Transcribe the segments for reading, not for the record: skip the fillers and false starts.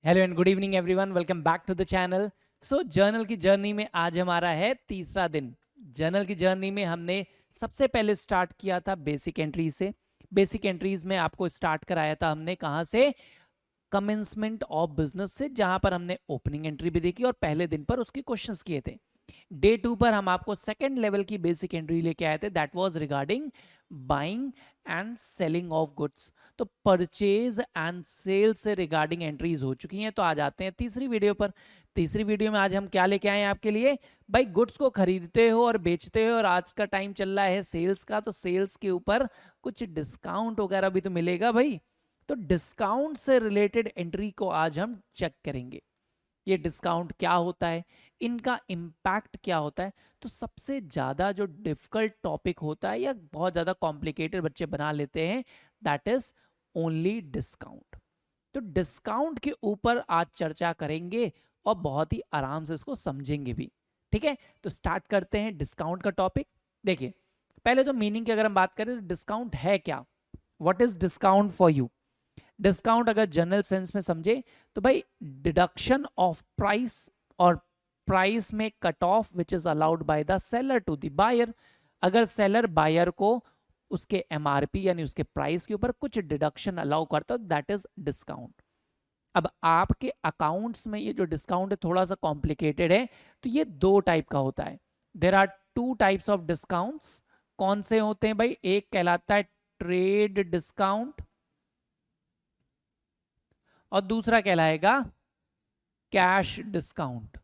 Hello and good evening everyone, welcome back to the channel. So journal की journey में आज हमारा है तीसरा दिन। जर्नल की जर्नी में हमने सबसे पहले स्टार्ट किया था बेसिक एंट्री से। बेसिक एंट्रीज में आपको स्टार्ट कराया था हमने कहाँ से? कमेंसमेंट ऑफ बिजनेस से, जहां पर हमने ओपनिंग एंट्री भी देखी और पहले दिन पर उसके क्वेश्चंस किए थे। डे 2 पर हम आपको सेकंड लेवल की बेसिक एंट्री लेके आए थे, that was regarding buying and selling of goods. तो परचेज एंड सेल से रिगार्डिंग एंट्रीज हो चुकी हैं। तो आ जाते हैं तीसरी वीडियो पर। तीसरी वीडियो में आज हम क्या लेके आए हैं आपके लिए? भाई गुड्स को खरीदते हो और बेचते हो और आज का टाइम चल रहा है सेल्स का, तो सेल्स के ऊपर कुछ डिस्काउंट वगैरह भी तो मिलेगा भाई। तो डिस्काउंट से रिलेटेड एंट्री को आज हम चेक करेंगे। ये डिस्काउंट क्या होता है, इनका इम्पैक्ट क्या होता है। तो सबसे ज्यादा जो डिफिकल्ट टॉपिक होता है या बहुत ज्यादा कॉम्प्लिकेटेड बच्चे बना लेते हैं, दैट इज ओनली डिस्काउंट। तो डिस्काउंट के ऊपर आज चर्चा करेंगे और बहुत ही आराम से इसको समझेंगे भी। ठीक है, तो स्टार्ट करते हैं डिस्काउंट का टॉपिक। देखिए, पहले तो मीनिंग की अगर हम बात करें तो डिस्काउंट है क्या? What is discount for you? Discount अगर जनरल सेंस में समझे तो भाई डिडक्शन ऑफ प्राइस, और प्राइस में cut off which is allowed by the seller to the buyer. अगर सेलर बायर को उसके एमआरपी यानी उसके प्राइस के ऊपर कुछ डिडक्शन अलाउ करता है, दैट इज डिस्काउंट। अब आपके अकाउंट्स में ये जो डिस्काउंट है थोड़ा सा कॉम्प्लिकेटेड है। तो ये दो टाइप का होता है। There are two types of discounts. कौन से होते हैं भाई? एक कहलाता है ट्रेड डिस्काउंट और दूसरा कहलाएगा कैश डिस्काउंट।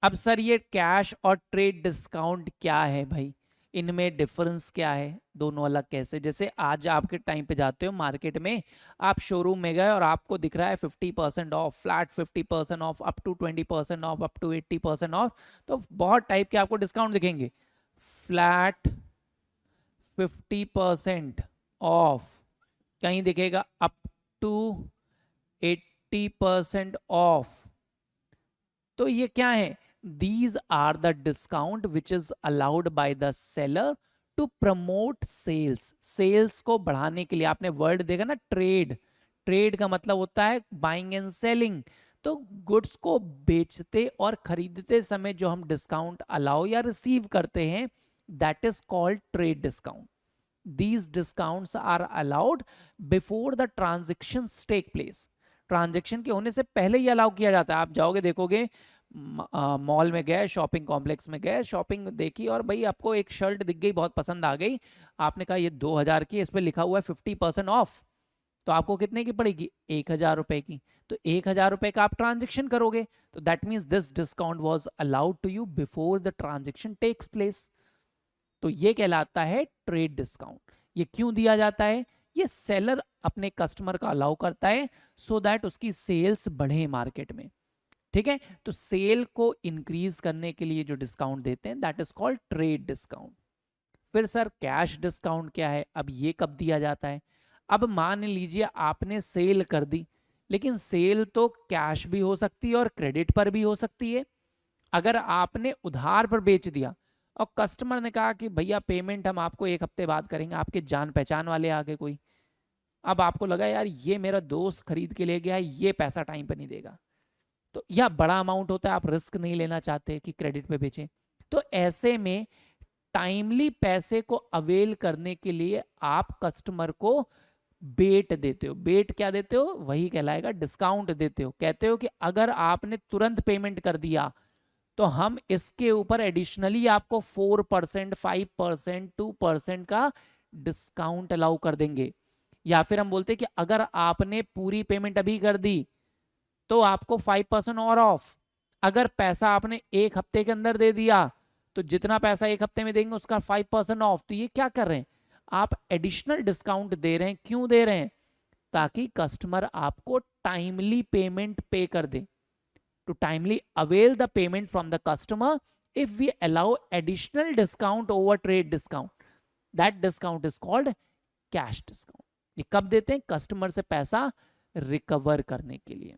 अब सर ये कैश और ट्रेड डिस्काउंट क्या है भाई? इनमें डिफरेंस क्या है? दोनों अलग कैसे? जैसे आज आपके टाइम पे जाते हो मार्केट में, आप शोरूम में गए और आपको दिख रहा है 50% off, flat 50% off, up to 20% off, up to 80% off. तो बहुत टाइप के आपको डिस्काउंट दिखेंगे। फ्लैट 50% ऑफ, कहीं दिखेगा अप टू 80% ऑफ। तो ये क्या है? These are the discount which is allowed by the seller to promote sales. Sales को बढ़ाने के लिए। आपने वर्ड देखा ना, ट्रेड। ट्रेड का मतलब होता है बाइंग एंड सेलिंग। तो गुड्स को बेचते और खरीदते समय जो हम डिस्काउंट अलाउ या रिसीव करते हैं, that is called trade discount. These discounts are allowed before the transactions take place. Transaction के होने से पहले ही अलाउ किया जाता है। आप जाओगे देखोगे, मॉल में गए, शॉपिंग कॉम्प्लेक्स में गए, शॉपिंग देखी और भाई आपको एक शर्ट दिख गई, बहुत पसंद आ गई। आपने कहा ये 2000 की, इस पर लिखा हुआ है 50% ऑफ। तो आपको कितने की पड़ेगी? 1000 रुपए की। तो 1000 रुपए का आप ट्रांजेक्शन करोगे, तो that means this discount was allowed to you before the transaction takes place. तो ये कहलाता है ट्रेड डिस्काउंट। ये क्यों दिया जाता है? ये सेलर अपने कस्टमर का अलाउ करता है सो दैट उसकी सेल्स बढ़े मार्केट में। ठीक है, तो सेल को इंक्रीज करने के लिए जो डिस्काउंट देते हैं, that is called trade discount. फिर सर कैश डिस्काउंट क्या है? अब ये कब दिया जाता है? अब मान लीजिए आपने सेल कर दी, लेकिन सेल तो कैश भी हो सकती है और क्रेडिट पर भी हो सकती है। अगर आपने उधार पर बेच दिया और कस्टमर ने कहा कि भैया पेमेंट हम आपको 1 हफ्ते बाद करेंगे, आपके जान पहचान वाले आ गए कोई, अब आपको लगा यार ये मेरा दोस्त खरीद के ले गया है, ये पैसा टाइम पर नहीं देगा, तो या बड़ा अमाउंट होता है, आप रिस्क नहीं लेना चाहते कि क्रेडिट पे बेचें, तो ऐसे में टाइमली पैसे को अवेल करने के लिए आप कस्टमर को बेट देते हो। बेट क्या देते हो? वही कहलाएगा डिस्काउंट देते हो। कहते हो कि अगर आपने तुरंत पेमेंट कर दिया तो हम इसके ऊपर एडिशनली आपको 4%, 5%, 2% का डिस्काउंट अलाउ कर देंगे। या फिर हम बोलते हैं कि अगर आपने पूरी पेमेंट अभी कर दी तो आपको 5% और ऑफ। अगर पैसा आपने 1 हफ्ते के अंदर दे दिया तो जितना पैसा 1 हफ्ते में देंगे उसका 5% ऑफ। तो ये क्या कर रहे हैं? आप एडिशनल डिस्काउंट दे रहे हैं। क्यों दे रहे हैं? ताकि कस्टमर आपको टाइमली पेमेंट पे कर दे। To timely avail the payment from the customer, if we allow additional discount over trade discount, that discount is called cash discount. ये कब देते हैं? कस्टमर से पैसा रिकवर करने के लिए।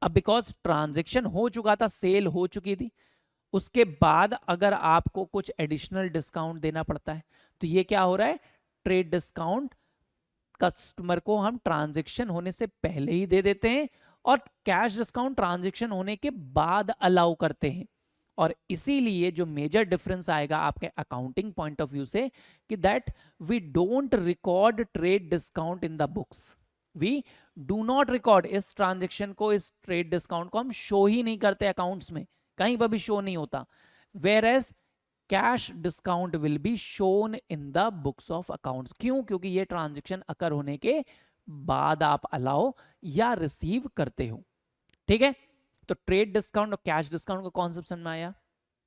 अब बिकॉज ट्रांजेक्शन हो चुका था, सेल हो चुकी थी, उसके बाद अगर आपको कुछ एडिशनल डिस्काउंट देना पड़ता है, तो ये क्या हो रहा है? ट्रेड डिस्काउंट कस्टमर को हम ट्रांजैक्शन होने से पहले ही दे देते हैं और कैश डिस्काउंट ट्रांजैक्शन होने के बाद अलाउ करते हैं। और इसीलिए जो मेजर डिफरेंस आएगा आपके अकाउंटिंग पॉइंट ऑफ व्यू से कि that we don't record trade discount in the books, we do not record, इस ट्रांजेक्शन को, इस ट्रेड डिस्काउंट को हम शो ही नहीं करते अकाउंट्स में, कहीं पर भी शो नहीं होता। Whereas cash discount will be shown in the books of accounts. क्यों? क्योंकि ये ट्रांजेक्शन अकर होने के बाद आप अलाउ या रिसीव करते हो। ठीक है, तो ट्रेड डिस्काउंट और कैश डिस्काउंट का कॉन्सेप्ट समझ में आया?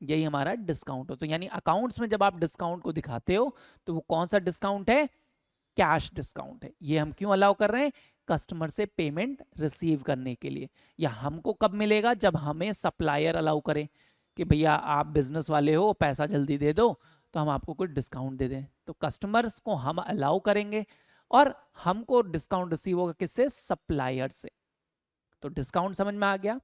यही हमारा डिस्काउंट हो। तो यानी अकाउंट्स में जब आप डिस्काउंट को दिखाते हो तो वो कौन सा डिस्काउंट है? कैश डिस्काउंट है। ये हम क्यों अलाउ कर रहे हैं? कस्टमर से पेमेंट रिसीव करने के लिए। या हमको कब मिलेगा? जब हमें सप्लायर अलाउ करे कि भैया आप बिजनेस वाले हो, पैसा जल्दी दे दो तो हम आपको कुछ डिस्काउंट दे दें। तो कस्टमर्स को हम अलाउ करेंगे और हमको डिस्काउंट रिसीव होगा किससे? सप्लायर से। तो डिस्काउंट समझ में आ गया।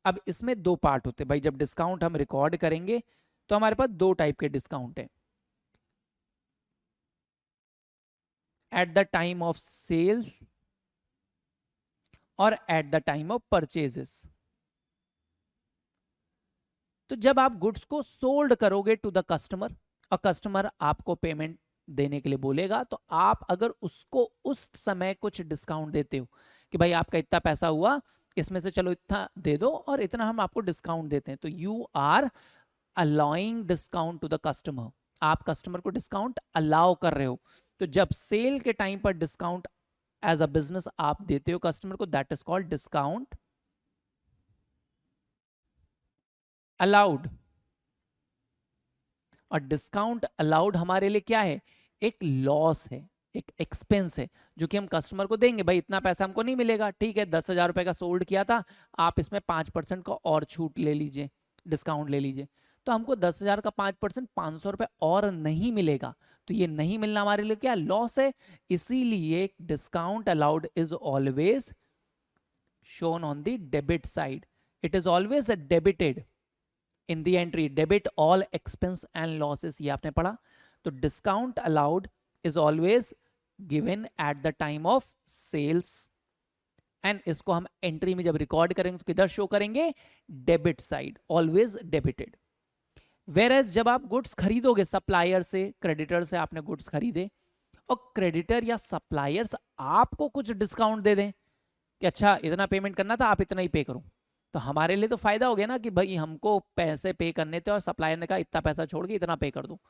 अब इसमें दो पार्ट होते हैं भाई। जब डिस्काउंट हम रिकॉर्ड करेंगे तो हमारे पास दो टाइप के डिस्काउंट है, at the time of sale और at the time of purchases. तो जब आप गुड्स को सोल्ड करोगे टू द कस्टमर और कस्टमर आपको पेमेंट देने के लिए बोलेगा तो आप अगर उसको उस समय कुछ डिस्काउंट देते हो कि भाई आपका इतना पैसा हुआ, इसमें से चलो इतना दे दो और इतना हम आपको डिस्काउंट देते हैं, तो you are allowing discount to the customer. आप कस्टमर को डिस्काउंट अलाउ कर रहे हो। तो जब सेल के टाइम पर डिस्काउंट एज अ बिजनेस आप देते हो कस्टमर को, that is called discount allowed. और डिस्काउंट अलाउड हमारे लिए क्या है? एक लॉस है, एक एक्सपेंस है जो कि हम कस्टमर को देंगे। भाई इतना पैसा हमको नहीं मिलेगा, ठीक है 10,000 रुपए का सोल्ड किया था, आप इसमें 5% का और छूट ले लीजिए, डिस्काउंट ले लीजिए। तो हमको 10,000 का 5% 500 रुपए और नहीं मिलेगा। तो ये नहीं मिलना हमारे लिए क्या? लॉस है। इसीलिए discount allowed is always shown on the debit side. It is always debited in the entry, debit all expense and losses, ये आपने पढ़ा। तो discount allowed is always given at the time of sales and इसको हम entry में जब record करेंगे तो किधर शो करेंगे? Debit side, always debited. Whereas जब आप गुड्स खरीदोगे सप्लायर से, क्रेडिटर से आपने गुड्स खरीदे और क्रेडिटर या सप्लायर्स आपको कुछ डिस्काउंट दे दें कि अच्छा इतना पेमेंट करना था, आप इतना ही पे करो, तो हमारे लिए तो फायदा हो गया ना कि भाई हमको पैसे पे करने थे और सप्लायर ने कहा इतना पैसा छोड़ के इतना पे कर दो,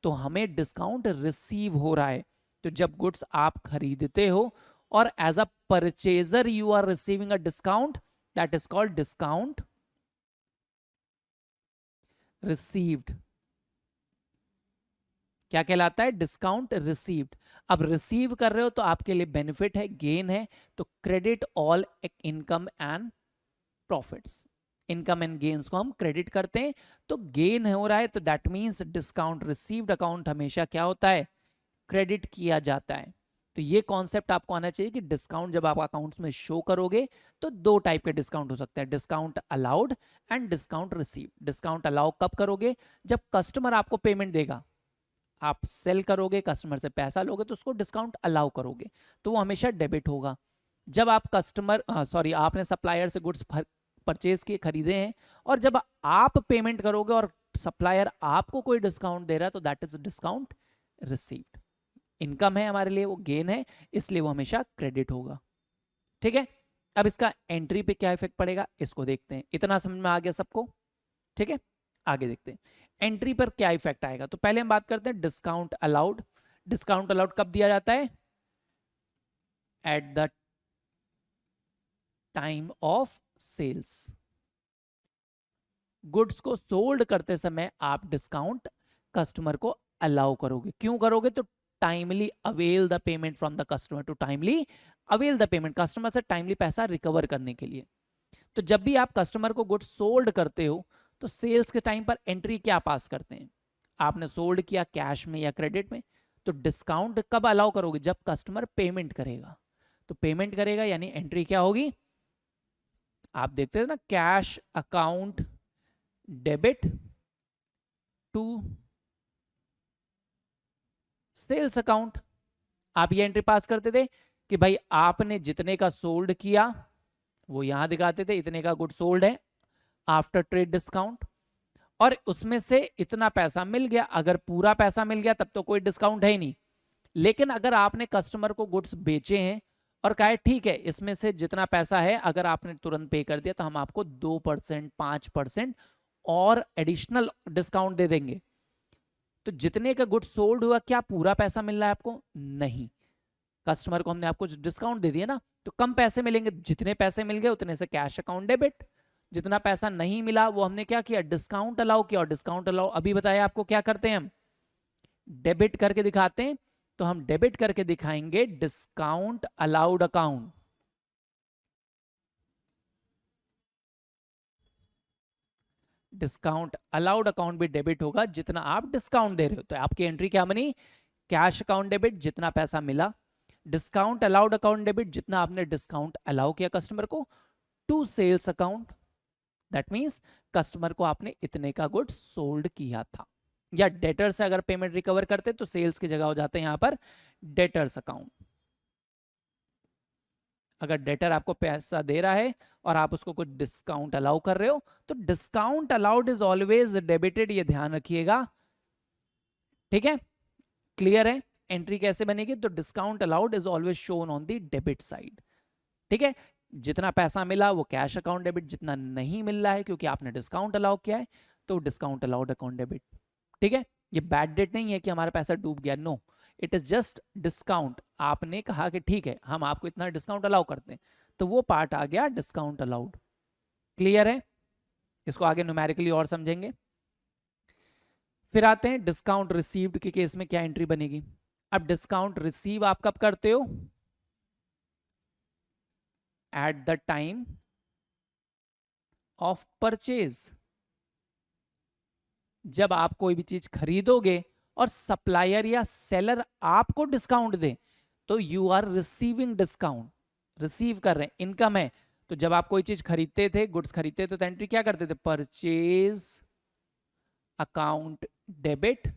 तो हमें डिस्काउंट रिसीव हो रहा है। तो जब गुड्स आप खरीदते हो और as a purchaser you are receiving a discount, that is called discount received. क्या कहलाता है? Discount received. अब रिसीव कर रहे हो तो आपके लिए बेनिफिट है, गेन है। तो credit all income and profits, income and gains को हम क्रेडिट करते हैं। तो गेन हो रहा है तो that means discount received account हमेशा क्या होता है? क्रेडिट किया जाता है। तो ये कॉन्सेप्ट आपको आना चाहिए कि डिस्काउंट जब आप अकाउंट्स में शो करोगे तो दो टाइप के डिस्काउंट हो सकते हैं, discount allowed and discount receive. Discount allow कब करोगे? जब कस्टमर आपको पेमेंट देगा, आप सेल करोगे, कस्टमर से पैसा लोगे तो उसको डिस्काउंट अलाउ करोगे, तो वो हमेशा डेबिट होगा। जब आप आपने सप्लायर से गुड्स परचेज किए, खरीदे हैं, और जब आप पेमेंट करोगे और सप्लायर आपको कोई डिस्काउंट दे रहा है तो that is discount received. Income है हमारे लिए, वो गेन है, इसलिए वो हमेशा क्रेडिट होगा। ठीक है, अब इसका एंट्री पे क्या इफेक्ट पड़ेगा इसको देखते हैं। इतना समझ में आ गया सबको? ठीक है, आगे देखते हैं एंट्री पर क्या इफेक्ट आएगा। तो पहले हम बात करते हैं डिस्काउंट अलाउड। डिस्काउंट अलाउड कब दिया जाता है? At the time of sales. Goods को सोल्ड करते समय आप डिस्काउंट कस्टमर को अलाउ करोगे। क्यों करोगे? तो timely avail the payment from the customer, to timely avail the payment, customer से टाइमली पैसा रिकवर करने के लिए। तो जब भी आप कस्टमर को गुड्स सोल्ड करते हो तो सेल्स के टाइम पर एंट्री क्या पास करते हैं? आपने सोल्ड किया कैश में या क्रेडिट में, तो डिस्काउंट कब अलाउ करोगे? जब कस्टमर पेमेंट करेगा। तो पेमेंट करेगा यानी एंट्री क्या होगी? आप देखते हैं ना, cash account debit to sales account, आप ये एंट्री पास करते थे कि भाई आपने जितने का सोल्ड किया वो यहां दिखाते थे, इतने का गुड सोल्ड है आफ्टर ट्रेड डिस्काउंट, और उसमें से इतना पैसा मिल गया। अगर पूरा पैसा मिल गया तब तो कोई डिस्काउंट है ही नहीं। लेकिन अगर आपने कस्टमर को गुड्स बेचे हैं और कहा है ठीक है इसमें से जितना पैसा है अगर आपने तुरंत पे कर दिया तो हम आपको 2%, 5% और एडिशनल डिस्काउंट दे देंगे। तो जितने का गुड्स सोल्ड हुआ क्या पूरा पैसा मिल रहा है आपको? नहीं, कस्टमर को हमने आपको डिस्काउंट दे दिया ना, तो कम पैसे मिलेंगे। जितने पैसे मिल गए उतने से कैश अकाउंट डेबिट, जितना पैसा नहीं मिला वो हमने क्या किया? डिस्काउंट अलाउ किया। और डिस्काउंट अलाउ अभी बताया आपको क्या करते हैं हम? डेबिट करके दिखाते हैं। तो हम डेबिट करके दिखाएंगे discount allowed account. Discount allowed account भी डेबिट होगा जितना आप डिस्काउंट दे रहे हो। तो आपकी एंट्री क्या बनी? कैश अकाउंट डेबिट, जितना पैसा मिला। डिस्काउंट अलाउड अकाउंट डेबिट, जितना आपने डिस्काउंट अलाउ किया कस्टमर को। To sales account, that means customer को आपने इतने का गुड्स सोल्ड किया था। या डेटर से अगर पेमेंट रिकवर करते तो सेल्स की जगह हो जाते हैं यहां पर डेटर्स अकाउंट। अगर डेटर आपको पैसा दे रहा है और आप उसको कुछ डिस्काउंट अलाउ कर रहे हो तो discount allowed is always debited, ये ध्यान रखिएगा। ठीक है, क्लियर है? एंट्री कैसे बनेगी? तो discount allowed is always shown on the debit side. ठीक है, जितना पैसा मिला वो कैश अकाउंट डेबिट, जितना नहीं मिल रहा है क्योंकि आपने डिस्काउंट अलाउ किया है तो डिस्काउंट अलाउड अकाउंट डेबिट। ठीक है, ये बैड डेट नहीं है कि हमारा पैसा डूब गया, no, it is just discount. आपने कहा कि ठीक है हम आपको इतना डिस्काउंट अलाउ करते हैं तो वो पार्ट आ गया डिस्काउंट अलाउड। क्लियर है? इसको आगे न्यूमेरिकली और समझेंगे। फिर आते हैं डिस्काउंट रिसीव्ड के केस में क्या एंट्री बनेगी। अब डिस्काउंट रिसीव आप कब करते हो? Eight the time of purchase. जब आप कोई भी चीज खरीदोगे और सप्लायर या सेलर आपको डिस्काउंट दे तो you are receiving discount, receive कर रहे हैं, इनकम है। तो जब आप कोई चीज खरीदते थे, गुड्स खरीदते थे तो एंट्री क्या करते थे? Purchase account debit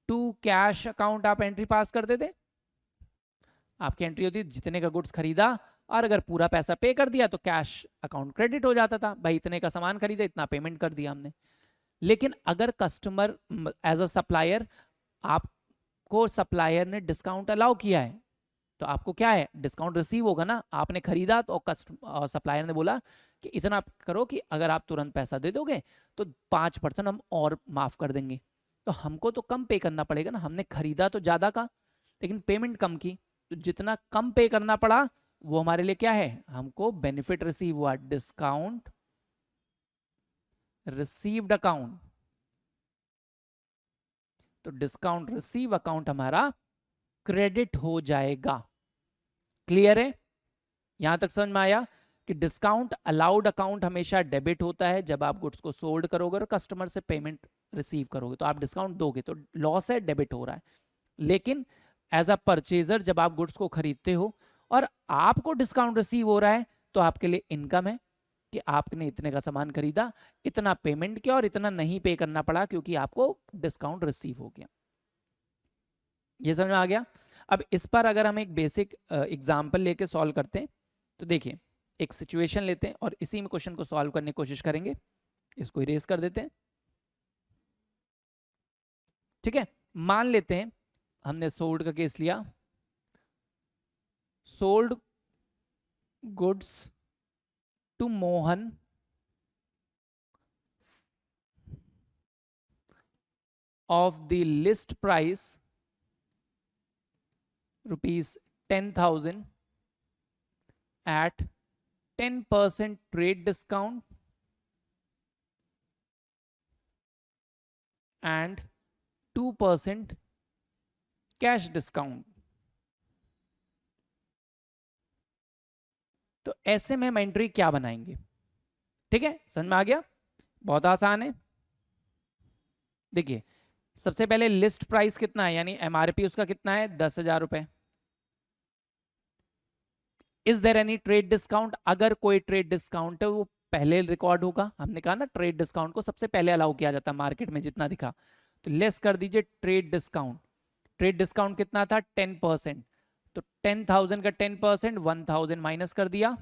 to cash account आप एंट्री पास करते थे। आपकी एंट्री होती जितने का गुड्स खरीदा और अगर पूरा पैसा पे कर दिया तो कैश अकाउंट क्रेडिट हो जाता था, भाई इतने का सामान खरीदा इतना पेमेंट कर दिया हमने। लेकिन अगर कस्टमर एज अ सप्लायर, आपको सप्लायर ने डिस्काउंट अलाउ किया है तो आपको क्या है? डिस्काउंट रिसीव होगा ना। आपने खरीदा तो सप्लायर ने बोला कि इतना करो कि अगर आप तुरंत पैसा दे दोगे तो 5% हम और माफ कर देंगे। तो हमको तो कम पे करना पड़ेगा ना, हमने खरीदा तो ज्यादा का लेकिन पेमेंट कम की, तो जितना कम पे करना पड़ा वो हमारे लिए क्या है? हमको बेनिफिट रिसीव हुआ, डिस्काउंट रिसीव्ड अकाउंट। तो डिस्काउंट रिसीव अकाउंट हमारा क्रेडिट हो जाएगा। क्लियर है? यहां तक समझ में आया कि डिस्काउंट अलाउड अकाउंट हमेशा डेबिट होता है जब आप गुड्स को सोल्ड करोगे और कस्टमर से पेमेंट रिसीव करोगे तो आप डिस्काउंट दोगे तो लॉस है, डेबिट हो रहा है। लेकिन एज अ परचेजर जब आप गुड्स को खरीदते हो और आपको डिस्काउंट रिसीव हो रहा है तो आपके लिए इनकम है कि आपने इतने का सामान खरीदा, इतना पेमेंट किया और इतना नहीं पे करना पड़ा क्योंकि आपको डिस्काउंट रिसीव हो गया। ये समझ में आ गया? अब इस पर अगर हम एक बेसिक एग्जांपल लेके सॉल्व करते हैं तो देखिए, एक सिचुएशन लेते हैं और इसी में क्वेश्चन को सॉल्व करने की कोशिश करेंगे। इसको इरेज कर देते हैं। ठीक है, मान लेते हैं हमने सोल्ड का केस लिया। Sold goods to Mohan of the list price rupees 10,000 at 10% trade discount and 2% cash discount। तो ऐसे में हम एंट्री क्या बनाएंगे? ठीक है, समझ में आ गया? बहुत आसान है। देखिए, सबसे पहले लिस्ट प्राइस कितना है, यानी एमआरपी उसका कितना है? 10,000 रुपए। Is there any trade discount? अगर कोई ट्रेड डिस्काउंट है वो पहले रिकॉर्ड होगा। हमने कहा ना ट्रेड डिस्काउंट को सबसे पहले अलाउ किया जाता है मार्केट में जितना दिखा, तो लेस कर दीजिए ट्रेड डिस्काउंट। ट्रेड डिस्काउंट कितना था 10%, तो 10,000 का 10% 1,000 माइनस कर दिया,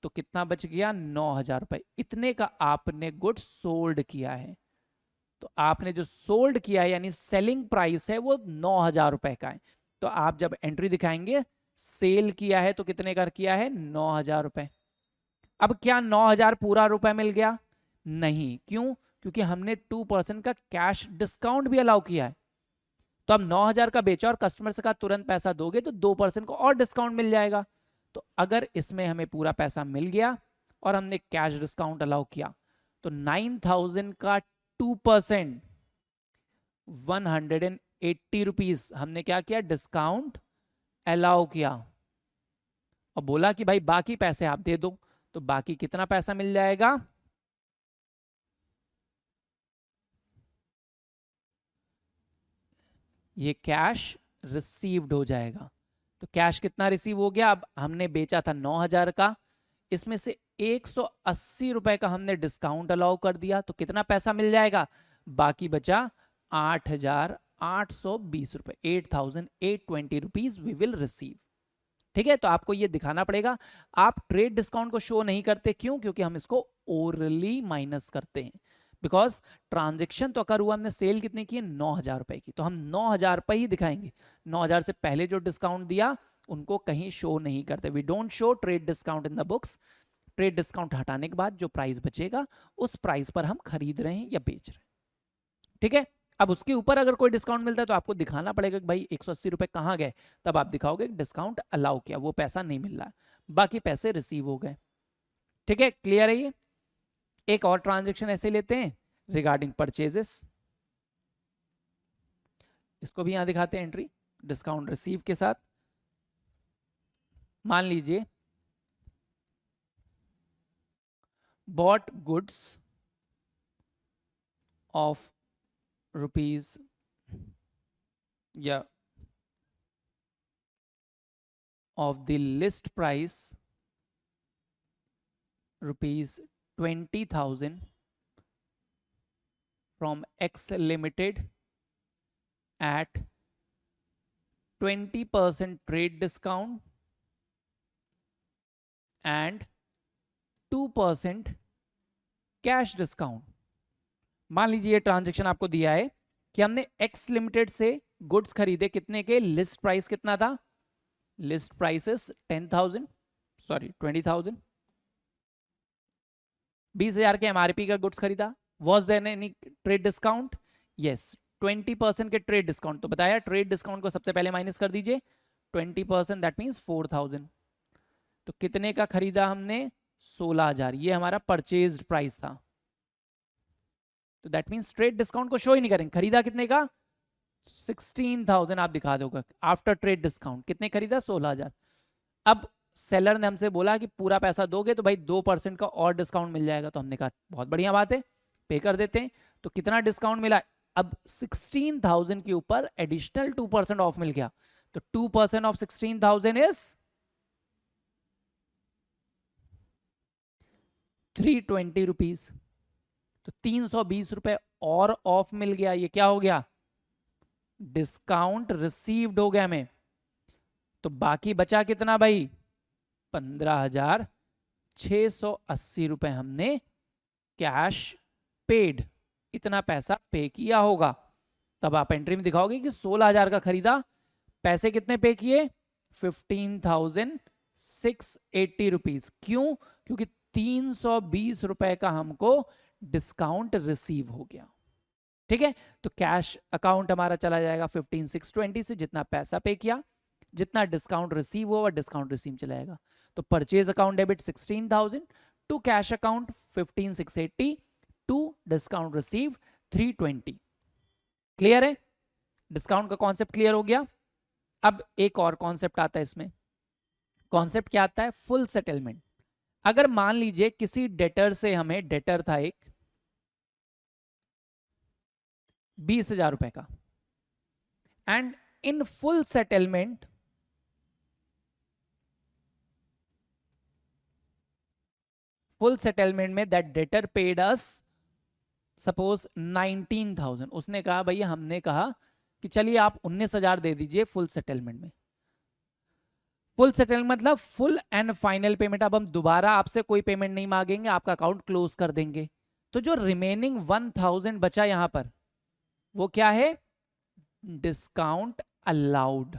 तो कितना बच गया 9,000 रुपए। इतने का आपने गुड्स सोल्ड किया है। तो आपने जो सोल्ड किया है यानी सेलिंग प्राइस है वो 9,000 रुपए का है। तो आप जब एंट्री दिखाएंगे सेल किया है तो कितने का किया है 9,000 रुपए। अब क्या 9,000 पूरा रुपए मिल गया? नहीं। क्यों? क्योंकि हमने 2% का कैश डिस्काउंट भी अलाउ किया है। तो अब 9,000 का बेचा और कस्टमर से कहा तुरंत पैसा दोगे तो 2% को और डिस्काउंट मिल जाएगा। तो अगर इसमें हमें पूरा पैसा मिल गया और हमने कैश डिस्काउंट अलाउ किया तो 9,000 का 2% 180 रुपीज हमने क्या किया डिस्काउंट अलाउ किया और बोला कि भाई बाकी पैसे आप दे दो। तो बाकी कितना पैसा मिल जाएगा? ये कैश रिसीव्ड हो जाएगा। तो कैश कितना रिसीव हो गया? अब हमने बेचा था 9,000 का, इसमें से 180 रुपए का हमने डिस्काउंट अलाउ कर दिया तो कितना पैसा मिल जाएगा? बाकी बचा 8,820 रुपए, 8,820 रुपीज वी विल रिसीव। ठीक है, तो आपको ये दिखाना पड़ेगा। आप ट्रेड डिस्काउंट को शो नहीं करते, क्यों? क्योंकि हम इसको ओरली माइनस करते हैं। बिकॉज ट्रांजेक्शन तो अकर हुआ, हमने सेल कितनी की है 9,000 रुपए की, तो हम 9,000 रुपए ही दिखाएंगे। 9,000 से पहले जो डिस्काउंट दिया उनको कहीं शो नहीं करते। We don't show trade discount in the books. Trade discount हटाने के बाद जो प्राइस बचेगा उस प्राइस पर हम खरीद रहे हैं या बेच रहे हैं। ठीक है, अब उसके ऊपर अगर कोई डिस्काउंट मिलता है तो आपको दिखाना पड़ेगा कि भाई 180 रुपए कहां गए, तब आप दिखाओगे डिस्काउंट अलाउ किया, वो पैसा नहीं मिल रहा है, बाकी पैसे रिसीव हो गए। ठीक है, क्लियर है ये? एक और ट्रांजेक्शन ऐसे लेते हैं रिगार्डिंग परचेजेस, इसको भी यहां दिखाते हैं एंट्री डिस्काउंट रिसीव के साथ। मान लीजिए बॉट गुड्स ऑफ रुपीज या of the list price rupees 20,000 from X Limited at 20% trade discount and 2% cash discount. मान लीजिए ये ट्रांजेक्शन आपको दिया है कि हमने X लिमिटेड से गुड्स खरीदे, कितने के? लिस्ट प्राइस कितना था? लिस्ट प्राइस इज 10,000, सॉरी 20,000, 20,000 के एमआरपी का गुड्स खरीदा। Was there any trade discount? Yes, 20% के ट्रेड डिस्काउंट। तो बताया ट्रेड डिस्काउंट को सबसे पहले माइनस कर दीजिए, 20%, दैट मीन्स 4,000। तो कितने का खरीदा हमने? 16,000। ये हमारा परचेज प्राइस था। तो दैट मीन्स ट्रेड डिस्काउंट को शो ही नहीं करेंगे। खरीदा कितने का? 16,000 आप दिखा दोगे। आफ्टर ट्रेड डिस्काउंट कितने खरीदा? 16,000। अब सेलर ने हमसे बोला कि पूरा पैसा दोगे तो भाई 2% का और डिस्काउंट मिल जाएगा। तो हमने कहा बहुत बढ़िया बात है, पे कर देते हैं। तो कितना डिस्काउंट मिला? अब 16,000 के ऊपर एडिशनल 2% ऑफ मिल गया। तो 2% ऑफ 16,000 इज 320 रुपीज। तो 320 रुपए और ऑफ मिल गया। ये क्या हो गया? डिस्काउंट रिसीव्ड हो गया हमें। तो बाकी बचा कितना भाई? 15,680 रुपए हमने कैश पेड, इतना पैसा पे किया होगा। तब आप एंट्री में दिखाओगे कि 16,000 का खरीदा, पैसे कितने पे किए? 15,680 रुपीज। क्यों? क्योंकि 320 रुपए का हमको डिस्काउंट रिसीव हो गया। ठीक है, तो कैश अकाउंट हमारा चला जाएगा 15,620 से, जितना पैसा पे किया, जितना डिस्काउंट रिसीव हुआ डिस्काउंट रिसीव चला जाएगा। तो purchase account debit 16,000 to cash account 15,680 to discount receive 320। Clear है? डिस्काउंट का कॉन्सेप्ट क्लियर हो गया। अब एक और कॉन्सेप्ट आता है इसमें। कॉन्सेप्ट क्या आता है? Full settlement. अगर मान लीजिए किसी डेटर से हमें, डेटर था एक 20,000 रुपए का, एंड इन फुल सेटलमेंट में that debtor paid us suppose 19,000। उसने कहा भैया, हमने कहा कि चलिए आप 19,000 दे दीजिए फुल सेटलमेंट में। फुल सेटलमेंट मतलब फुल एंड फाइनल पेमेंट। अब हम दोबारा आपसे कोई पेमेंट नहीं मांगेंगे, आपका अकाउंट क्लोज कर देंगे। तो जो रिमेनिंग 1,000 बचा यहां पर, वो क्या है? Discount allowed.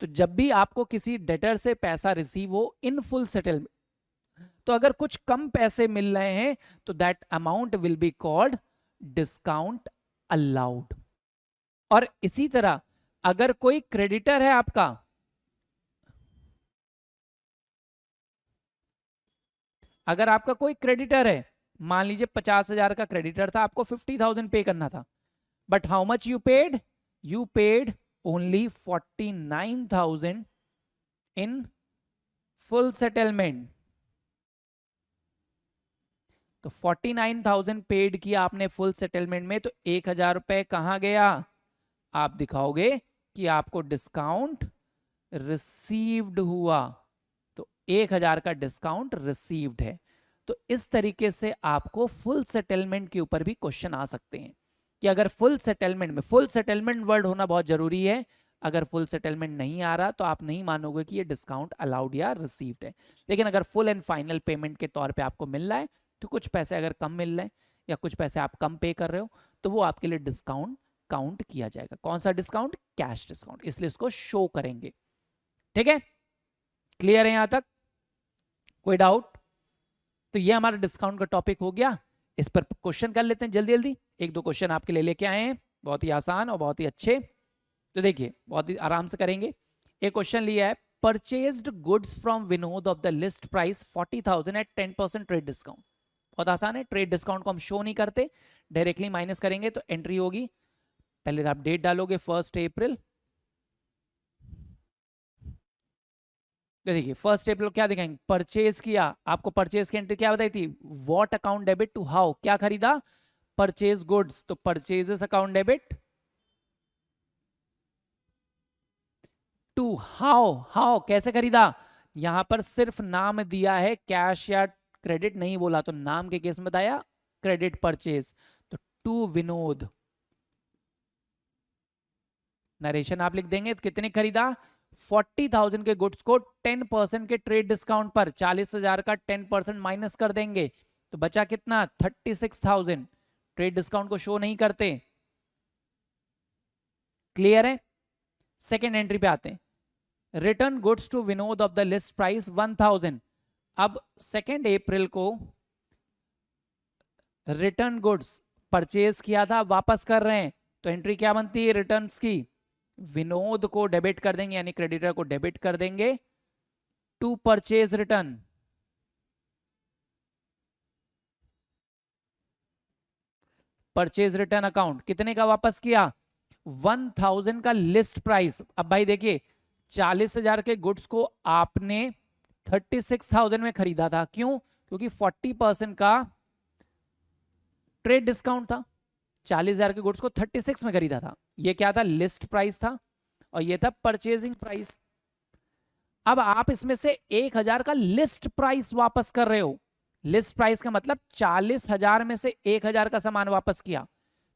तो जब भी आपको किसी डेटर से पैसा रिसीव हो इन फुल सेटलमेंट, तो अगर कुछ कम पैसे मिल रहे हैं तो that amount will be called discount allowed. और इसी तरह अगर कोई क्रेडिटर है आपका, अगर आपका कोई क्रेडिटर है, मान लीजिए 50,000 का क्रेडिटर था, आपको 50,000 पे करना था, but how much you paid? You paid only 49,000 in full settlement. तो 49,000 पेड किया आपने फुल सेटलमेंट में, तो 1,000 रुपए कहां गया? आप दिखाओगे कि आपको डिस्काउंट रिसीव्ड हुआ, तो 1,000 का डिस्काउंट रिसीव्ड है। तो इस तरीके से आपको फुल सेटलमेंट के ऊपर भी क्वेश्चन आ सकते हैं कि अगर फुल सेटलमेंट में, फुल सेटलमेंट वर्ड होना बहुत जरूरी है, अगर फुल सेटलमेंट नहीं आ रहा तो आप नहीं मानोगे कि ये डिस्काउंट अलाउड या रिसीव्ड है। लेकिन अगर फुल एंड फाइनल पेमेंट के तौर पे आपको मिल रहा है, तो कुछ पैसे अगर कम मिल रहे हैं या कुछ पैसे आप कम पे कर रहे हो, तो वो आपके लिए डिस्काउंट काउंट किया जाएगा। कौन सा डिस्काउंट? कैश डिस्काउंट, इसलिए इसको शो करेंगे। ठीक है, क्लियर है यहां तक? कोई डाउट? तो ये हमारा डिस्काउंट का टॉपिक हो गया। इस पर क्वेश्चन कर लेते हैं जल्दी जल्दी। एक दो क्वेश्चन आपके लिए लेके आए हैं, बहुत ही आसान और बहुत ही अच्छे। तो देखिए बहुत ही आराम से करेंगे। एक क्वेश्चन लिया है, purchased goods from Vinod of the list price 40,000 at 10% trade discount. बहुत आसान है, ट्रेड डिस्काउंट को हम शो नहीं करते, डायरेक्टली माइनस करेंगे। तो एंट्री होगी, पहले आप डेट डालोगे 1 अप्रैल। तो देखिए 1 अप्रैल क्या दिखाएंगे? परचेज किया, आपको परचेज की एंट्री क्या बताई थी? What account debit to how, क्या खरीदा? परचेज गुड्स, तो purchases account debit to how, how कैसे खरीदा? यहां पर सिर्फ नाम दिया है, कैश या क्रेडिट नहीं बोला, तो नाम के केस में बताया क्रेडिट परचेज। तो टू विनोद, नरेशन आप लिख देंगे, तो कितने खरीदा? 40,000 के गुड्स को 10% के ट्रेड डिस्काउंट पर, 40,000 का 10% माइनस कर देंगे, तो बचा कितना? 36,000। ट्रेड डिस्काउंट को शो नहीं करते। क्लियर है? सेकेंड एंट्री पे आते हैं, return goods to Vinod of the list price 1,000। अब 2 अप्रैल को रिटर्न गुड्स परचेज किया था, वापस कर रहे हैं, तो एंट्री क्या बनती है रिटर्न्स की? विनोद को डेबिट कर देंगे, यानी क्रेडिटर को डेबिट कर देंगे to purchase return. Purchase return account कितने का वापस किया? 1,000 का लिस्ट प्राइस। अब भाई देखिए 40,000 के गुड्स को आपने 36,000 में खरीदा था, क्यों? क्योंकि 40% का ट्रेड डिस्काउंट था। 40,000 के गुड्स को 36 में खरीदा था, ये क्या था? लिस्ट प्राइस था, और ये था परचेजिंग प्राइस। अब आप इसमें से 1,000 का लिस्ट प्राइस वापस कर रहे हो। लिस्ट प्राइस का मतलब 40,000 में से 1,000 का सामान वापस किया।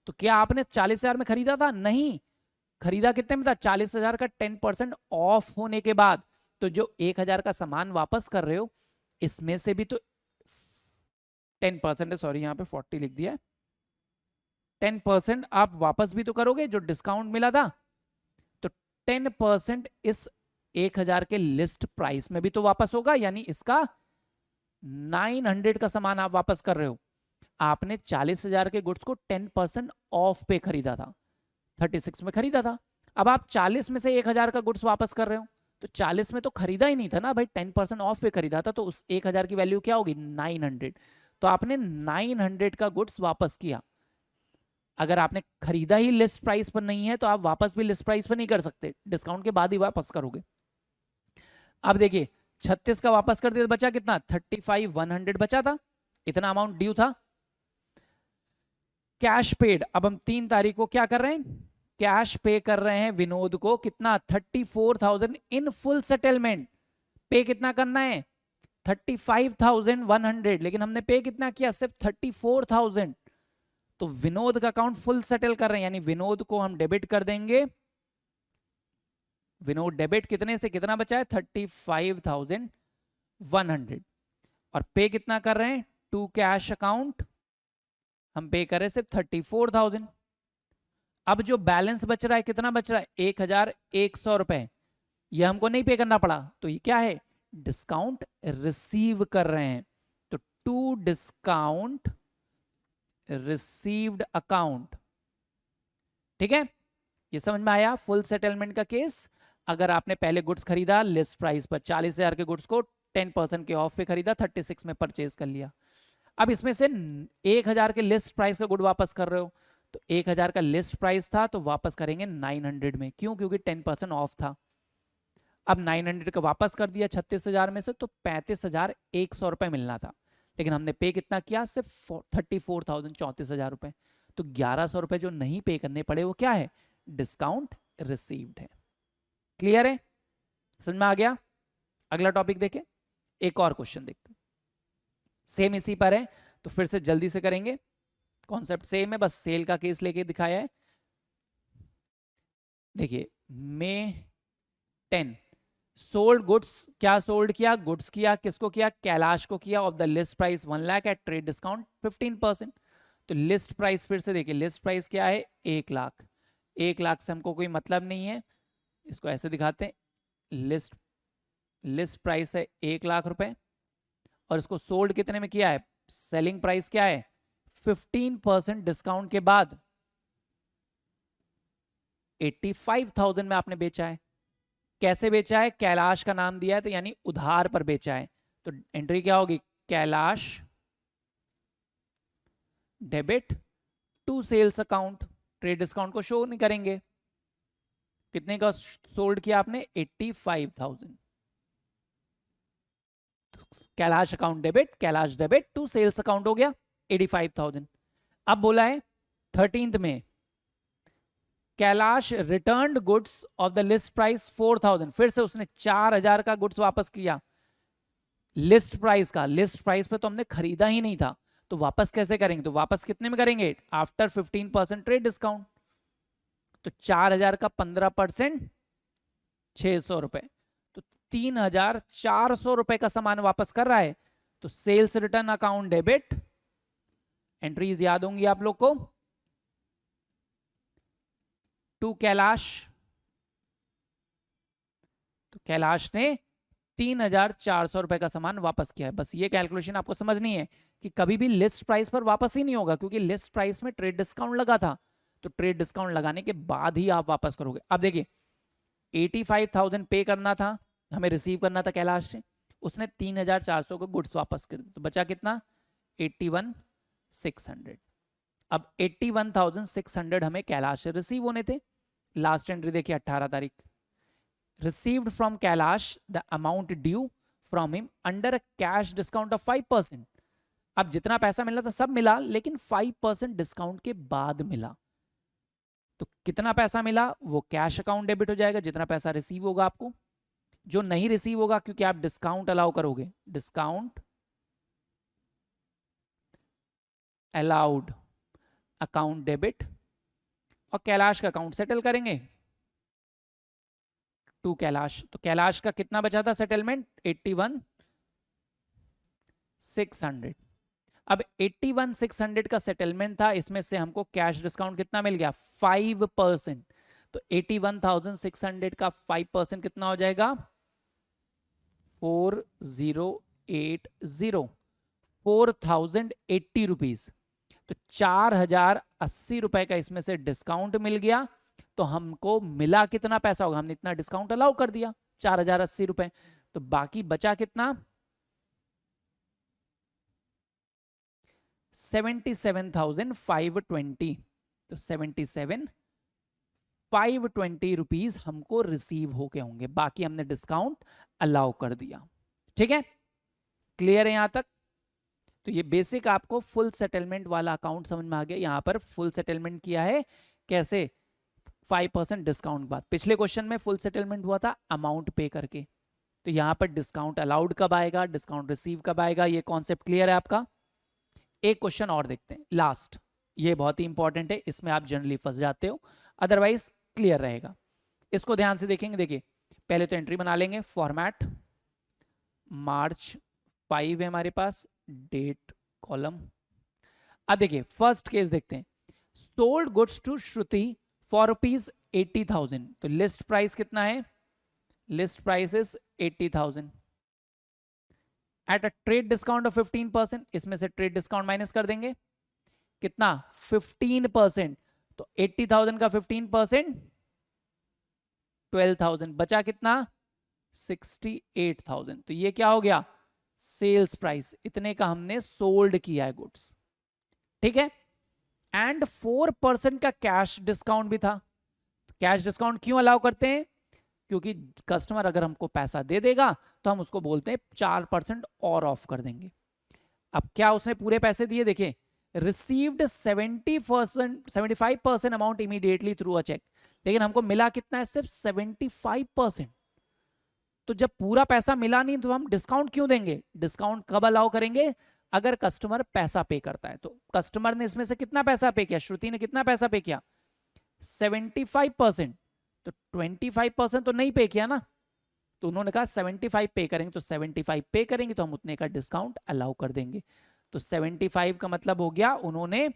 तो क्या आपने 40,000 में खरीदा था? नहीं, खरीदा कितने में था? 40,000 का 10% ऑफ होने के बाद। तो जो 1,000 का सामान वापस कर रहे हो, इसमें से भी तो 10% है, सॉरी यहाँ पे 40 लिख दिया है, 10% आप वापस भी तो करोगे जो डिस्काउंट मिला था। तो 10% इस 1,000 के लिस्ट प्राइस में भी तो वापस होगा, यानी इसका 900 का सामान आप वापस कर रहे हो। आपने 40,000 के गुड्स को 10% ऑफ पे खरीदा था, 36 में खरीदा था। अब आप 40 में से 1,000 का गुड्स वापस कर रहे हो, तो 40 में तो खरीदा ही नहीं था ना भाई, 10% ऑफ पे खरीदा था, तो उस 1,000 की वैल्यू क्या होगी? 900। तो आपने 900 का गुड्स वापस किया। अगर आपने खरीदा ही लिस्ट प्राइस पर नहीं है, तो आप वापस भी लिस्ट प्राइस पर नहीं कर सकते, डिस्काउंट के बाद ही वापस करोगे। अब देखिए 36 का वापस कर दिया, तो बचा कितना? 35,100 बचा था, इतना अमाउंट ड्यू था। कैश पेड, अब हम 3 तारीख को क्या कर रहे हैं? कैश पे कर रहे हैं विनोद को, कितना? 34,000 इन फुल सेटलमेंट। पे कितना करना है? 35,100, लेकिन हमने पे कितना किया? सिर्फ 34,000। तो विनोद का अकाउंट फुल सेटल कर रहे हैं, यानी विनोद को हम डेबिट कर देंगे। विनोद डेबिट कितने से कितना बचा है, 35,100, और पे कितना कर रहे हैं, टू कैश अकाउंट हम पे कर रहे हैं सिर्फ 34,000। अब जो बैलेंस बच रहा है कितना बच रहा है, 1,100 रुपए, ये हमको नहीं पे करना पड़ा, तो ये क्या है, डिस्काउंट रिसीव कर रहे हैं। तो टू डिस्काउंट रिसीव्ड अकाउंट। ठीक है, ये समझ में आया फुल सेटलमेंट का केस। अगर आपने पहले गुड्स खरीदा लिस्ट प्राइस पर, 40,000 के गुड्स को 10% के ऑफ पे खरीदा, 36 में परचेज कर लिया। अब इसमें से 1,000 के लिस्ट प्राइस का गुड वापस कर रहे हो, तो 1,000 का लिस्ट प्राइस था तो वापस करेंगे 900 में, क्यों, क्योंकि 10% ऑफ था। अब 900 का वापस कर दिया 36,000 में से, तो 35,100 रुपए मिलना था, लेकिन हमने पे कितना किया, सिर्फ 34,000, 34,000 रुपए। तो 1,100 रुपए जो नहीं पे करने पड़े वो क्या है, डिस्काउंट रिसीव्ड है। क्लियर है, समझ में आ गया। अगला टॉपिक देखें, एक और क्वेश्चन देखते हैं, सेम इसी पर है, तो फिर से जल्दी से करेंगे, कॉन्सेप्ट सेम है, बस सेल का केस लेके दिखाया है। देखिए, May 10 सोल्ड गुड्स, क्या सोल्ड किया, गुड्स किया, किसको किया, कैलाश को किया, of the list price 1 lakh at trade discount 15%। तो लिस्ट प्राइस फिर से देखिए, लिस्ट प्राइस क्या है, 1 लाख। 1 लाख से हमको कोई मतलब नहीं है, इसको ऐसे दिखाते हैं, लिस्ट प्राइस है 1 लाख रुपए, और इसको सोल्ड कितने में किया है, सेलिंग प्राइस क्या है, 15% डिस्काउंट के बाद 85,000 में आपने बेचा है। कैसे बेचा है, कैलाश का नाम दिया है, तो यानी उधार पर बेचा है, तो एंट्री क्या होगी, Kailash debit to sales account, trade discount को शो नहीं करेंगे। कितने का सोल्ड किया आपने, 85,000, Kailash account debit, Kailash debit to sales account हो गया 85,000। अब बोला है 13th में, Kailash returned goods of the list price 4,000, फिर से उसने 4,000 का गुड्स वापस किया लिस्ट प्राइस का। लिस्ट प्राइस पे तो हमने खरीदा ही नहीं था, तो वापस कैसे करेंगे, तो वापस कितने में करेंगे, आफ्टर 15% ट्रेड डिस्काउंट। तो 4,000 का 15%, 600 रुपए, तो 3,400 रुपए का सामान वापस कर रहा है। तो sales return account debit, entries याद होंगी आप लोग को, टू कैलाश, तो कैलाश ने 3,400 रुपए का सामान वापस किया है। बस ये कैलकुलेशन आपको समझनी है कि कभी भी लिस्ट प्राइस पर वापस ही नहीं होगा, क्योंकि लिस्ट प्राइस में ट्रेड डिस्काउंट लगा था, तो ट्रेड डिस्काउंट लगाने के बाद ही आप वापस करोगे। अब देखिए 85,000 पे करना था, हमें रिसीव करना था कैलाश से, उसने 3,400 को गुड्स वापस कर दिया, तो बचा कितना, 81,600। अब 81,600 हमें कैलाश से रिसीव होने थे। लास्ट एंट्री देखिए 18 तारीख, received from Kailash the amount due from him under a cash discount of 5%। अब जितना पैसा मिला था सब मिला, लेकिन 5% डिस्काउंट के बाद मिला। तो कितना पैसा मिला, वो कैश अकाउंट डेबिट हो जाएगा, जितना पैसा रिसीव होगा आपको। जो नहीं रिसीव होगा, क्योंकि आप डिस्काउंट अलाउ करोगे, डिस्काउंट अलाउड अकाउंट डेबिट, और कैलाश का अकाउंट सेटल करेंगे टू कैलाश। तो कैलाश का कितना बचा था सेटलमेंट, 81,600। अब 81,600 का सेटलमेंट था, इसमें से हमको कैश डिस्काउंट कितना मिल गया, 5%। तो 81,600 का 5% कितना हो जाएगा, 4080, 4,080 रुपीज। तो 4,080 रुपए का इसमें से डिस्काउंट मिल गया, तो हमको मिला कितना पैसा होगा, हमने इतना डिस्काउंट अलाउ कर दिया 4,080 रुपए, तो बाकी बचा कितना, 77,520। तो 77,520 रुपीज हमको रिसीव हो गए होंगे, बाकी हमने डिस्काउंट अलाउ कर दिया। ठीक है, क्लियर है यहां तक। तो ये बेसिक आपको फुल सेटलमेंट वाला अकाउंट समझ में आ गया। यहां पर फुल सेटलमेंट किया है कैसे, 5% डिस्काउंट बाद। पिछले क्वेश्चन में फुल सेटलमेंट हुआ था अमाउंट पे करके, तो यहां पर डिस्काउंट अलाउड कब आएगा, डिस्काउंट रिसीव कब आएगा, ये कॉन्सेप्ट क्लियर है आपका। एक क्वेश्चन और देखते हैं लास्ट, ये बहुत ही इंपॉर्टेंट है, इसमें आप जनरली फंस जाते हो, अदरवाइज क्लियर रहेगा। इसको ध्यान से देखेंगे। देखिए पहले तो एंट्री बना लेंगे, फॉर्मेट मार्च 5 है हमारे पास, डेट कॉलम। अब देखिए फर्स्ट केस देखते हैं, sold goods to Shruti for ₹80,000। तो लिस्ट प्राइस कितना है, list price is 80,000 at a trade discount of 15%। इसमें से ट्रेड डिस्काउंट माइनस कर देंगे, कितना 15%। तो 80,000 का 15% 12,000, बचा कितना 68,000। तो ये क्या हो गया, सेल्स प्राइस, इतने का हमने सोल्ड किया है गुड्स, ठीक है। एंड 4% का कैश डिस्काउंट भी था। कैश डिस्काउंट क्यों अलाउ करते हैं, क्योंकि कस्टमर अगर हमको पैसा दे देगा तो हम उसको बोलते हैं 4% और ऑफ कर देंगे। अब क्या उसने पूरे पैसे दिए, देखिए received 75% amount immediately through a cheque, लेकिन हमको मिला कितना है, सिर्फ 75%। तो जब पूरा पैसा मिला नहीं तो हम डिस्काउंट क्यों देंगे, डिस्काउंट कब अलाउ करेंगे, अगर कस्टमर पैसा पे करता है। तो कस्टमर ने इसमें से कितना पैसा पे किया, श्रुति ने कितना पैसा पे किया 75%, तो 25% तो नहीं पे किया ना, तो उन्होंने कहा 75 पे करेंगे, तो 75 पे करेंगे तो हम उतने का डिस्काउंट अलाउ कर देंगे। तो 75 का मतलब हो गया उन्होंने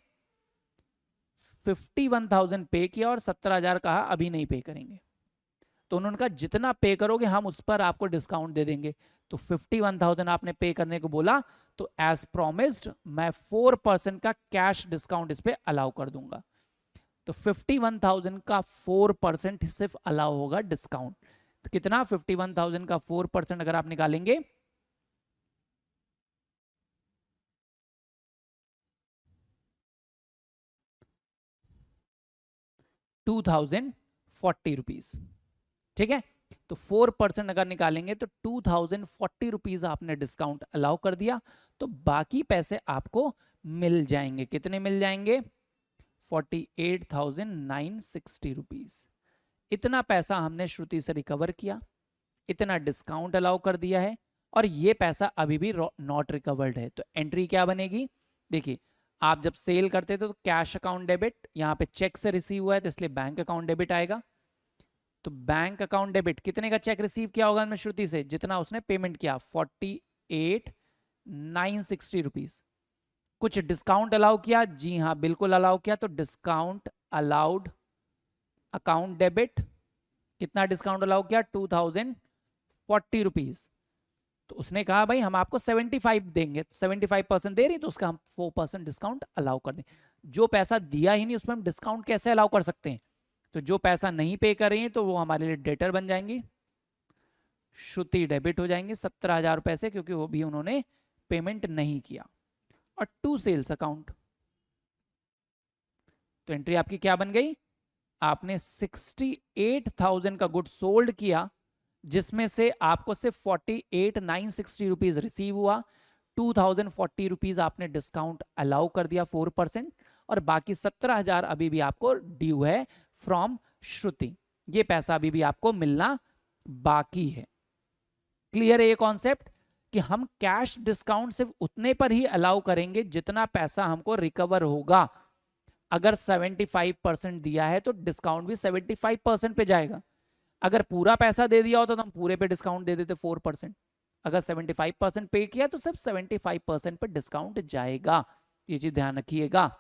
51,000 पे किया और 17,000 कहा अभी नहीं पे करेंगे। तो उन्होंने कहा जितना पे करोगे हम उस पर आपको डिस्काउंट दे देंगे। तो 51,000 आपने पे करने को बोला, तो एज प्रोमिस्ड मैं 4% का कैश डिस्काउंट इस पे अलाउ कर दूंगा। तो 51,000 का 4% सिर्फ अलाउ होगा डिस्काउंट। तो कितना 51,000 का 4% अगर आप निकालेंगे, ₹2,040, ठीक है। तो 4% अगर निकालेंगे तो 2,040 आपने डिस्काउंट अलाउ कर दिया, तो बाकी पैसे आपको मिल जाएंगे। कितने मिल जाएंगे, 48,960 इतना पैसा हमने श्रुति से रिकवर किया, इतना डिस्काउंट अलाउ कर दिया है, और ये पैसा अभी भी नॉट रिकवर्ड है। तो एंट्री क्या बनेगी, देखिए आप जब सेल करते थे तो कैश अकाउंट डेबिट, यहाँ पे चेक से रिसीव हुआ है तो इसलिए बैंक अकाउंट डेबिट आएगा। तो बैंक अकाउंट डेबिट, कितने का चेक रिसीव किया होगा हमें श्रुति से, जितना उसने पेमेंट किया 48,960। कुछ डिस्काउंट अलाउ किया, जी हाँ बिल्कुल अलाउ किया, तो डिस्काउंट अलाउड अकाउंट डेबिट, कितना डिस्काउंट अलाउ किया 2,040। तो उसने कहा भाई हम आपको 75 देंगे, 75% दे रही तो उसका हम 4% डिस्काउंट अलाउ कर दें। जो पैसा दिया ही नहीं उसमें हम डिस्काउंट कैसे अलाउ कर सकते हैं, तो जो पैसा नहीं पे कर रही है तो वो हमारे लिए डेटर बन जाएंगी, श्रुति डेबिट हो जाएंगे 17,000 रुपए से, क्योंकि वो भी उन्होंने पेमेंट नहीं किया। और टू सेल्स अकाउंट, तो एंट्री आपकी क्या बन गई, आपने 68,000 का गुड सोल्ड किया, जिसमें से आपको सिर्फ 48,960 रिसीव हुआ, 2,040 आपने डिस्काउंट अलाउ कर दिया 4%, और बाकी 17,000 अभी भी आपको ड्यू है फ्रॉम श्रुति, ये पैसा अभी भी आपको मिलना बाकी है। क्लियर है ये कॉन्सेप्ट, कि हम कैश डिस्काउंट सिर्फ उतने पर ही अलाउ करेंगे जितना पैसा हमको रिकवर होगा। अगर 75% दिया है तो डिस्काउंट भी 75% पे जाएगा। अगर पूरा पैसा दे दिया होता तो हम पूरे पे डिस्काउंट दे देते 4%। अगर 75% पे किया तो सिर्फ 75% पे डिस्काउंट जाएगा, ये चीज ध्यान रखिएगा।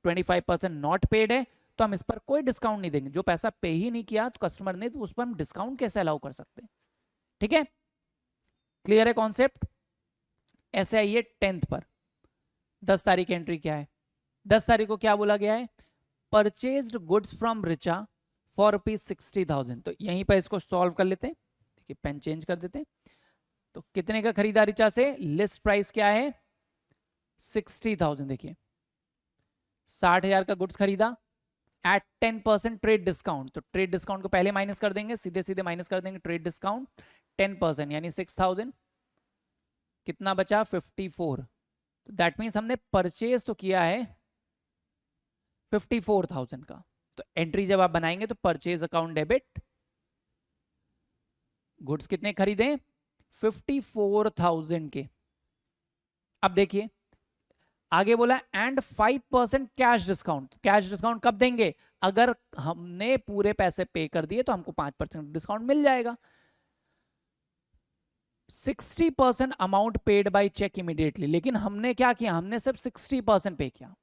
25% नॉट पेड है तो हम इस पर कोई डिस्काउंट नहीं देंगे। जो पैसा पे ही नहीं किया तो कस्टमर ने, तो उस पर हम डिस्काउंट कैसे अलाउ कर सकते हैं, ठीक है। क्लियर है कॉन्सेप्ट। ऐसे आइए 10th पर, 10 तारीख की एंट्री क्या है, 10 तारीख को क्या बोला गया है, purchased goods from Richa for ₹60,000। तो यहीं पर इसको सॉल्व कर लेते हैं, देखिए पेन चेंज कर देते हैं। तो कितने का खरीदा रिचा से, लिस्ट प्राइस क्या है 60,000, देखिए 60,000 का गुड्स खरीदा एट 10% ट्रेड डिस्काउंट। तो ट्रेड डिस्काउंट को पहले माइनस कर देंगे, सीधे सीधे माइनस कर देंगे ट्रेड डिस्काउंट 10%, यानी 6,000, कितना बचा 54। तो दैट मीन्स हमने परचेज तो किया है 54,000 का। तो एंट्री जब आप बनाएंगे तो परचेज अकाउंट डेबिट, गुड्स कितने खरीदे 54,000 के। अब देखिए आगे बोला and 5% cash discount. Cash discount कब देंगे? अगर हमने पूरे पैसे पे कर दिए तो हमको 5% डिस्काउंट मिल जाएगा। 60% amount paid by cheque immediately, लेकिन हमने क्या किया, हमने सिर्फ 60% पे किया।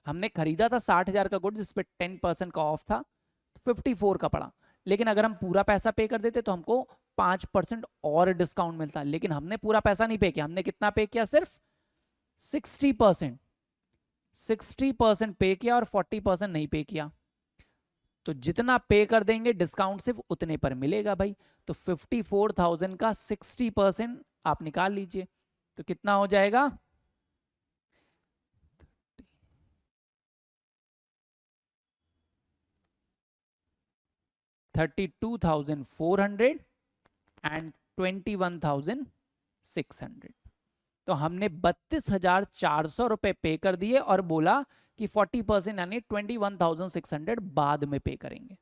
हमने खरीदा था 60,000 का गुड जिसपे 10% का ऑफ था, 54 का पड़ा। लेकिन अगर हम पूरा पैसा पे कर देते तो हमको 5% और डिस्काउंट मिलता, लेकिन हमने पूरा पैसा नहीं पे किया। हमने कितना पे किया? सिर्फ 60%। 60% पे किया और 40% नहीं पे किया। तो जितना पे कर देंगे डिस्काउंट सिर्फ उतने पर मिलेगा भाई। तो 54,000 का 60% आप निकाल लीजिए, तो कितना हो जाएगा? 32,400 एंड 21,600। तो हमने 32,400 रुपए पे कर दिए और बोला कि 40% यानी 21,600 बाद में पे करेंगे।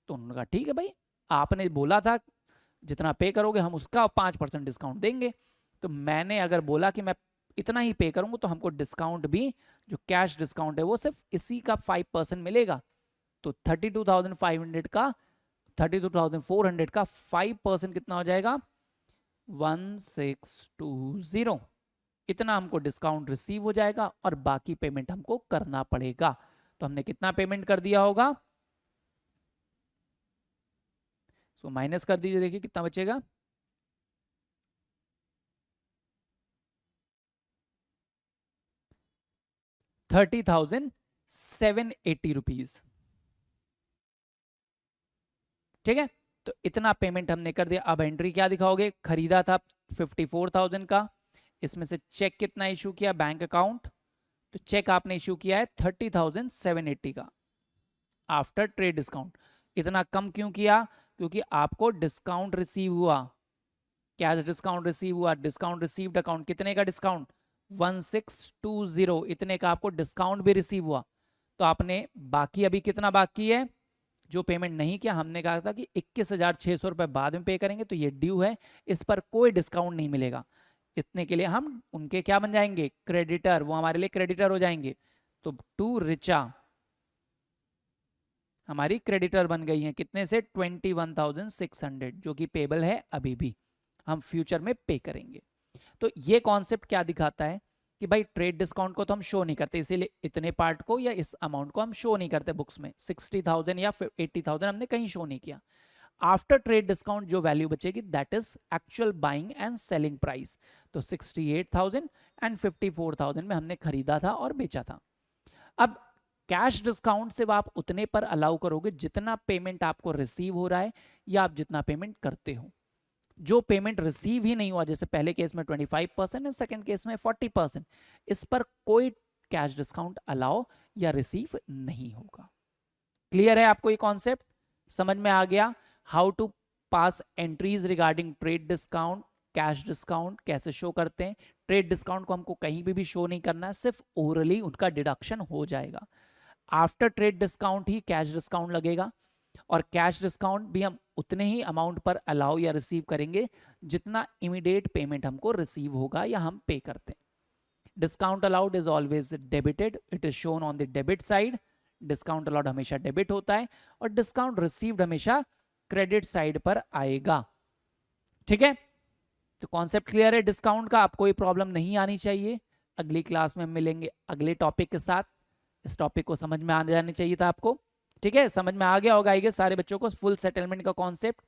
तो उन्होंने कहा ठीक है भाई, आपने बोला था जितना पे करोगे हम उसका 5% डिस्काउंट देंगे। तो मैंने अगर बोला कि मैं इतना ही पे करूंगा तो हमको डिस्काउंट भी, जो कैश डिस्काउंट है वो सिर्फ इसी का 5% मिलेगा। तो 32,500 का 32,400 का 5% कितना हो जाएगा? 1620। इतना हमको डिस्काउंट रिसीव हो जाएगा और बाकी पेमेंट हमको करना पड़ेगा। तो हमने कितना पेमेंट कर दिया होगा? सो माइनस कर दीजिए, देखिए कितना बचेगा। 30,780 रुपीज। ठीक है, तो इतना पेमेंट हमने कर दिया। अब एंट्री क्या दिखाओगे? खरीदा था 54,000 का, इसमें से चेक कितना इशू किया? Bank account. तो चेक आपने इशू किया है 30,780 का आफ्टर ट्रेड डिस्काउंट। इतना कम क्यों किया? क्योंकि आपको डिस्काउंट रिसीव हुआ, कैश डिस्काउंट रिसीव हुआ। डिस्काउंट रिसीव्ड अकाउंट, कितने का डिस्काउंट? 1620। इतने का आपको डिस्काउंट भी रिसीव हुआ। तो आपने बाकी अभी कितना बाकी है जो पेमेंट नहीं किया? हमने कहा था कि 21,600 रुपए बाद में पे करेंगे, तो ये ड्यू है, इस पर कोई डिस्काउंट नहीं मिलेगा। इतने के लिए हम उनके क्या बन जाएंगे? क्रेडिटर। वो हमारे लिए क्रेडिटर हो जाएंगे। तो टू रिचा हमारी क्रेडिटर बन गई है, कितने से? 21,600, जो कि पेबल है अभी भी, हम फ्यूचर में पे करेंगे। तो ये कॉन्सेप्ट क्या दिखाता है कि भाई ट्रेड डिस्काउंट को तो हम शो नहीं करते, इसीलिए इतने पार्ट को या इस अमाउंट को हम शो नहीं करते बुक्स में। 60,000 या 80,000 हमने कहीं शो नहीं किया। आफ्टर ट्रेड डिस्काउंट जो वैल्यू बचेगी that is actual buying and selling price. तो 68,000 एंड 54,000 में हमने खरीदा था और बेचा था। अब कैश डिस्काउंट से आप उतने पर अलाउ करोगे जितना पेमेंट आपको रिसीव हो रहा है या आप जितना पेमेंट करते हो। जो पेमेंट रिसीव ही नहीं हुआ, जैसे पहले केस में 25% है, सेकंड केस में 40%, इस पर कोई कैश डिस्काउंट अलाउ या रिसीव नहीं होगा। क्लियर है आपको ये कॉन्सेप्ट? समझ में आ गया how to pass entries regarding trade discount, cash discount कैसे शो करते हैं। ट्रेड डिस्काउंट को हमको कहीं भी शो नहीं करना है, सिर्फ ओरली उनका डिडक्शन हो जाएगा। आफ्टर ट्रेड डिस्काउंट ही कैश डिस्काउंट लगेगा, और कैश डिस्काउंट भी हम उतने ही अमाउंट पर अलाउ या रिसीव करेंगे जितना इमीडिएट पेमेंट हमको रिसीव होगा या हम पे करते हैं। Discount allowed is always debited, it is shown on the debit side. Discount allowed हमेशा डेबिट होता है और डिस्काउंट रिसीव्ड हमेशा क्रेडिट साइड पर आएगा। ठीक है, तो कॉन्सेप्ट क्लियर है डिस्काउंट का, आपको कोई प्रॉब्लम नहीं आनी चाहिए। अगली क्लास में हम मिलेंगे अगले टॉपिक के साथ। इस टॉपिक को समझ में आ जाना चाहिए था आपको। ठीक है, समझ में आ गया होगा आएगा सारे बच्चों को फुल सेटलमेंट का कॉन्सेप्ट,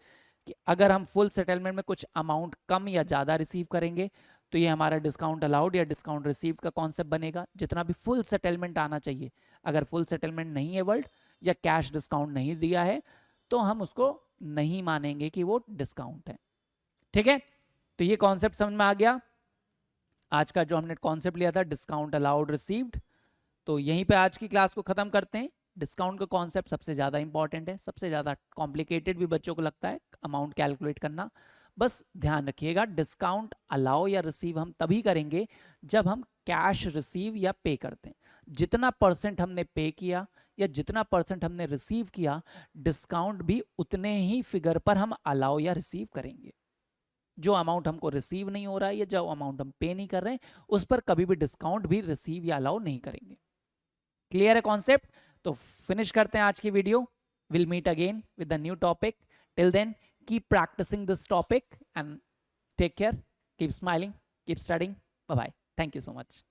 कि अगर हम फुल सेटलमेंट में कुछ अमाउंट कम या ज़्यादा रिसीव करेंगे तो ये हमारा डिस्काउंट अलाउड या डिस्काउंट रिसीव का कॉन्सेप्ट बनेगा। जितना भी फुल सेटलमेंट आना चाहिए, अगर फुल सेटलमेंट नहीं है वर्ल्ड या कैश डिस्काउंट नहीं दिया है तो हम उसको नहीं मानेंगे कि वो डिस्काउंट है। ठीक है, तो ये कॉन्सेप्ट समझ में आ गया। आज का जो हमने कॉन्सेप्ट लिया था डिस्काउंट अलाउड रिसीव्ड, तो यहीं पे आज की क्लास को खत्म करते हैं। डिस्काउंट का कॉन्सेप्ट सबसे ज़्यादा इंपॉर्टेंट है, सबसे ज़्यादा कॉम्प्लिकेटेड भी बच्चों को लगता है अमाउंट कैलकुलेट करना। बस ध्यान रखिएगा, डिस्काउंट अलाउ या रिसीव हम तभी करेंगे जब हम कैश रिसीव या पे करते हैं। जितना परसेंट हमने पे किया या जितना परसेंट हमने रिसीव किया, डिस्काउंट भी उतने ही फिगर पर हम अलाउ या रिसीव करेंगे। जो अमाउंट हमको रिसीव नहीं हो रहा है या जो अमाउंट हम पे नहीं कर रहे हैं उस पर कभी भी डिस्काउंट भी रिसीव या अलाउ नहीं करेंगे। क्लियर है कॉन्सेप्ट? तो फिनिश करते हैं आज की video. Will meet again with the new topic. Till then keep practising this topic and take care, keep smiling, keep studying. Bye bye, thank you so much.